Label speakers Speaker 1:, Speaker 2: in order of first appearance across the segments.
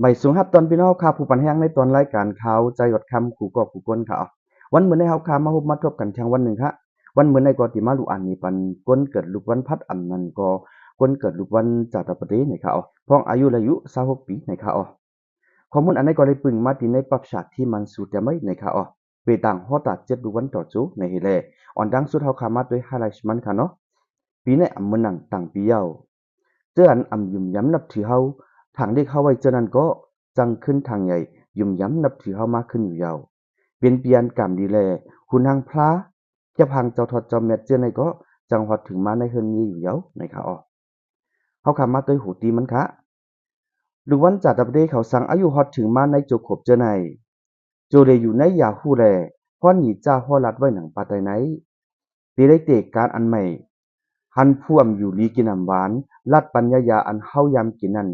Speaker 1: ใบสูงฮับตอนพี่น้องข่าวผู้ปันแห้งในตอนรายการข่าวใจหวัดคำขู่ก็ขู่ก้นค่ะวันเหมือนในเฮาข่าวมาพบมาทบกันเชียงวันหนึ่งค่ะวันเหมือนในกอติมาลูอันนี้ปันก้นเกิดลูกวันพัดอันนั้นก็ก้นเกิดลูกวันจาตปฏิในค่ะพ้องอายุอายุ26ปีในค่ะข้อมูลอันนี้ก็เลยปึงมาที่ในปรับฉากที่มันสูดแต่ไม่ในค่ะเปต่างฮอตัดเจ็ดลูกวันต่อจูในเฮเลอ่อนดังสุดเฮาข่าวมาด้วยไฮไลท์มันค่ะเนาะปีในอำมันหนังต่างปีเยาเจออันยุ่มย้ำนับถือเฮาทางได้เข้าไว้เจอนั้นก็จังขึ้นทางใหญ่ยุ่มย้ำนับถือเฮามากขึ้นอยู่ยาวเปลี่ยนเปลี่ยนกรรมดีแลคุณทางพระจะพังเจ้าทอดเจ้าเม็ดเจอในก็จังหวัดถึงมาในเฮือนนี้อยู่ยาวในค่ะเฮาคำมาตัวหูตีมันคะหรือวันจัดดับเดเขาสั่งอายุฮอดถึงมาในโจขบเจอในโจเดอยู่ในยาฮู้แลพ่อหนีจ้าพ่อรัดไว้หนังปาไตไหนตีได้เตกการอันใหม่หันพ่วมอยู่ลีกินน้ำหวานลัดปัญญายาอันเฮายามกินนั้น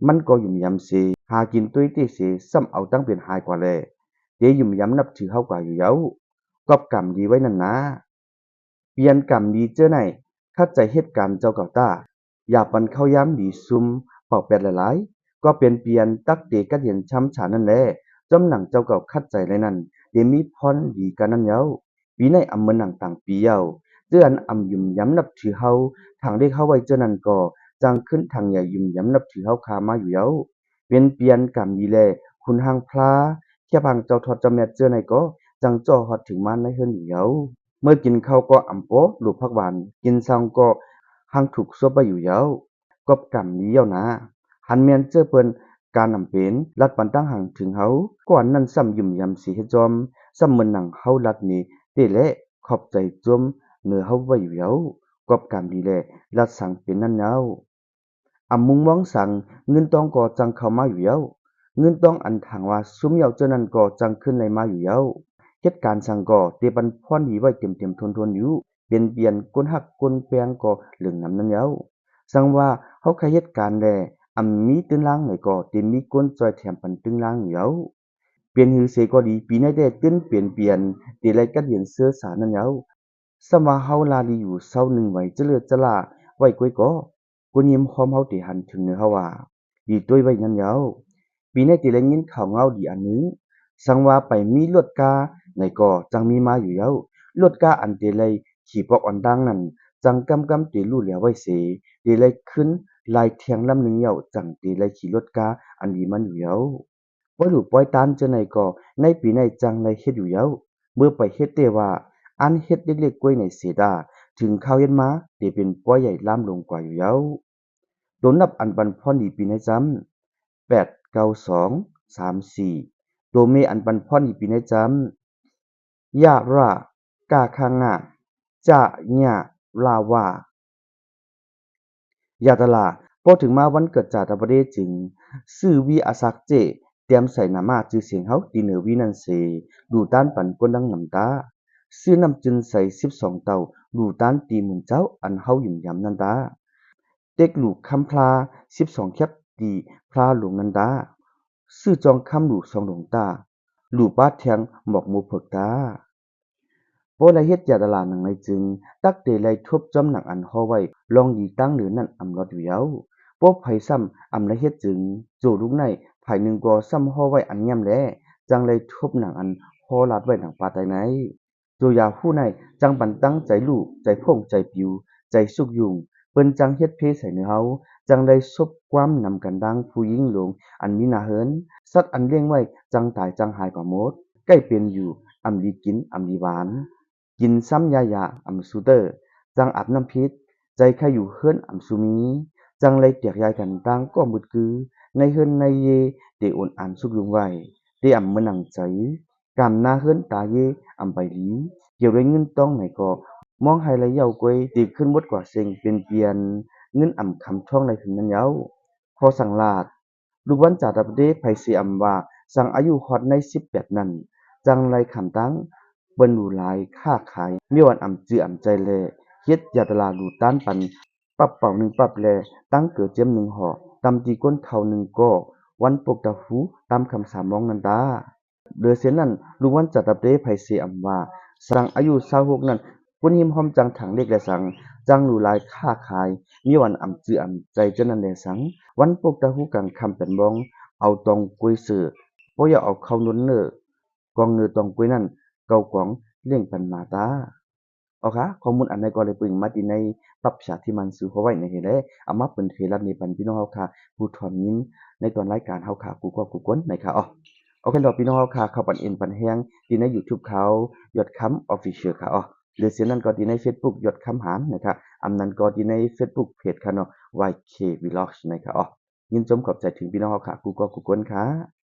Speaker 1: มันก็ยุ่มยำเสหากินตุ้ยเตเสซ้ำเอาตั้งเป็นหายกว่าแลเตยุ่มยำนับถือเฮากว่าอยู่เย้ากอบกรรมดีไว้นั่นนะเปลี่ยนกรรมดีเจ้อไหนคัดใจเหตุการณ์เจ้าเก่าตาอย่าปันเข้ายามดีซุมเป่าแปดหลายๆก็เป็นเปลี่ยนตักเตกัดเห็นช้ำฉานั่นแหละจำหนังเจ้าเก่าคัดใจเลยนั่นเดมีพรดีกันนั่นเย้าปีในอำเมือหนังต่างปีเย้าเจื้ออันอำยุ่มย้ำนับถือเฮาทางได้เข้าไว้เจ้านั้นก็จังขึ้นทางใหญ่ยุ่มย้ำนับถือเฮาคามาอยู่เย้าเป็นเปลี่ยนกรรมดีแลคุณหางพลาแค่พังเจ้าทอดเจ้าแม่เจ้อไหนก็จังจ่อฮอดถึงมาในเฮือนอยู่เย้าเมื่อกินข้าวก็อำโปลูกผักหวานกินซองก็หังถูกซบไปอยู่เย้ากอบกรรมนี้เย้านะหันแม่นเจ้อเปิ้นการอำเป็นรัดปันตั้งหังถึงเฮาก่อนนั้นซ้ำยุ่มยำสิเฮ็ดจอมซ้ำเหมือนหนังเฮารัดนี้เตแลขอบใจจมเหนือเฮาไว้อยู่เย้ากอบกรรมดีแลรัดสั่งเป็นนั่นเย้ามุงมองสั่งเงินต้องก็จังเข้ามาอยู่เย้าเงินต้องอันทางว่าซุมเย้าเจ้านั้นก็จังขึ้นไหลมาอยู่เย้าเหตุการณ์สั่งก็เตปันพรดีไว้เต็มๆทนๆอยู่เปลี่ยนเปลี่ยนก้นหักก้นแปงก็เหลืองนำนั้นเย้าสั่งว่าเฮาใครเหตุการณ์แลมีตื้นล่างไหนก็เต็มมีก้นจอยแถมปันตึงล่างอยู่เย้าเปลี่ยนหือเสก็ดีปีในได้ตื้นเปลี่ยนตีไรกัดเหรียญเสื้อสารนั้นเย้าสมาเฮาลาลีอยู่เศร้าหนึ่งไว้เจเลือดจะลาไว้ก้อยก็กุยิมหอมเฮาติหันถึงเนื้อเฮาว่าดีต้วยไว้นั้นเย้าปีในตีไรยินข่าวเงาดีอันนึงสังว่าไปมีรถกาในก็จังมีมาอยู่เย้ารถกาอันเตไลขี่ปอกอ่อนดังนั้นจังกำตีลู่แล้วไว้เสเตไลขึ้นลายเทียงลำหนึ่งเย้าจังเตไลขี่รถกาอันดีมันอยู่เย้าปล่อยลูกปล่อยตานจะไหนก็ในปีในจังในเฮ็ดอยู่เย้าเมื่อไปเฮ็ดเตว่าอันเฮ็ดเล็กๆกล้วยในเสดาถึงข้าวเย็นมาเตเป็นป้อยใหญ่ล้ำลงกว่าอยู่เย้าโดนนับอันบันพรดีปีในจำ8 9 2 3 4ตัวเมอันปันพ่อนอีปีในจำยะระกาคังะจะญะลาวายาตลาพอถึงมาวันเกิดจาตาประเดจึงซื้อวีอาซักเจเตรียมใส่นามาจือเสียงเฮาตีเหนือวีนันเสดูต้านปันก้นดังน้ำตาซื้อน้ำจึนใส่12เต่าดูต้านตีหมื่นเจ้าอันเฮาหยุ่มยำนันตาเด็กลูกคำพลา12แคบตีพลาหลวงนันตาซื้อจองคำลูก2หลวงตาลูกป้าแทงหมอกหมูเผิกตาโพละเฮ็ดยาตลาหนังในจึงตักเตไลทบจอมหนังอันฮอไว้ลองดีตั้งเหนือนั่นอำลอดอยู่เย้าพวกไผซ้ำละเฮ็ดจึงโจลูกในไผหนึ่งก็ซ้ำฮอไว้อันแง้มแลจังเลยทบหนังอันฮอลาดไว้หนังปาไตไหนโจยาผู้ในจังปันตั้งใจลูกใจพ่งใจปิวใจสุกยุงเปิ้นจังเฮ็ดเพใส่เนื้อเฮาจังได้ซบความนำกันดังผู้หญิงหลงอันมีหน้าเหินสัตว์อันเลี้ยงไว้จังตายจังหายกว่าหมดใกล้เป็นอยู่อำดีกินอำดีหวานกินซ้ำยาอำสูเตอร์จังอาบน้ำพิษใจใครอยู่เฮือนอำสูมีจังเลยเตียกยายกันดังก็มึดกือในเฮือนในเยเตโอนอ่านสุกยุงไว้เตอำมะนังใจกำนาเฮือนตาเยอำไปลีเกี่ยวด้วยเงินต้องไหนก็มองให้ละเยาวกวยตีขึ้นหมดกว่าเซ็งเป็นเปลี่ยนเงินคำท่องในถึงนั้นเย้าพอสั่งลาดลูกวันจาดับเดไผสิว่าสั่งอายุฮอดใน18นั้นจังไรคำตั้งเปิ้นรู้หลายค้าขายมีวันจื้อใจแลเฮ็ดยาตลาดูต้านปันปรับเป่าหนึ่งปรับแลตั้งเกิดเจียมหนึ่งห่อตำตีก้นเท่าหนึ่งก็วันปกตะหูตามคำสามร้องนันดาโดยเสียนั้นลุงวันจัดดับเดไผเสียว่าสั่งอายุ26นั้นกุนหิมหอมจังถังเล็กและสังจังรู้หลายค้าขายมีวันจื้อใจเจ้านั้นแลสังวันปกตะหูกลางคำเป็นบ้อง เอาตองกุยสื่อบ่อย่าเอาเข้านุนเน้อกองเนือตองกุยนั้นเก่ากวางเลี้ยงปันมาตาเอาค่ะข้อมูลอันใดก็เลยปึงมาที่ในปรับฉากที่มันสู่เขาไว้ในเฮแลเอามาเป็นเคล็ดลับในปันพี่น้องเฮาค่ะผู้ถอนยินในตอนรายการเฮาค่ะกูก็กูก้นนะคะโอเคดอกพี่น้องเฮาค่ะเข้าปันเอ็นปันแฮงที่ใน YouTube เขายอดคำ Official ค่ะหรือเสียนั้นก็ที่ใน Facebook ยอดคำหารนะคะอันนั้นก็ที่ใน Facebook เพจค่ะเนาะ YK Vlogs นะคะยินจมขอบใจถึงพี่น้องเฮาค่ะกูก็กูก้นค่ะ